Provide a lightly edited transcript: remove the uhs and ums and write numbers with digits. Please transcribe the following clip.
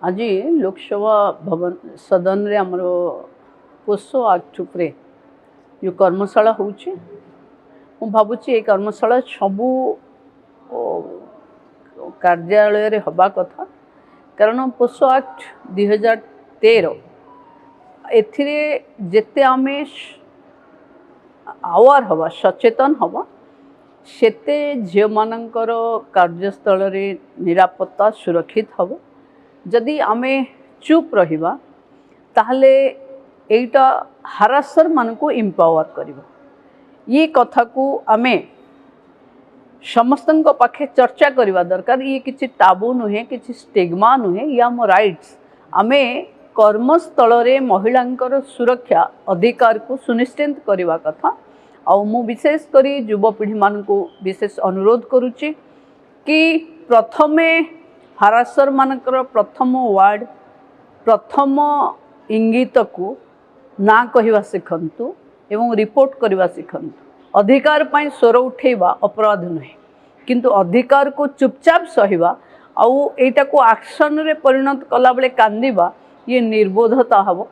आज लोकसभा भवन सदन रे आमर पोषो एक्ट उपरे जो कर्मशाला होची भावुची ये कर्मशाला सबू कार्यालय रे हवा कथा कारण पोषो एक्ट 2013 एथिरे जेते आमे आवार हवा सचेतन हवा सेते झील मानकर कार्यस्थल रे निरापत्ता सुरक्षित हवा जदि आमे चुप रहिबा ताहले एटा हारासर मान को इम्पावर करिबो ये कथा को आमे समस्तन को पाखे चर्चा करवा दरकार। ये किसी टाबू नुहे किसी स्टिग्मा नुहे या मो राइट्स आमे कर्मस्थल रे महिलांकर सुरक्षा अधिकार को सुनिश्चित करवा कथा। आउ मु विशेष करी युवपीढ़ी मान को विशेष अनुरोध करुच्ची कि प्रथमे हारासर मानकर प्रथम वार्ड प्रथम इंगित को ना कहवा शिखंतु एवं रिपोर्ट करवा शिखंतु। अधिकार पाई स्वर उठेबा अपराध नुहे किंतु अधिकार को चुपचाप सहिबा आउ एटा को एक्शन रे परिणत कला बेले कांदिबा ये निर्बोधता हबो।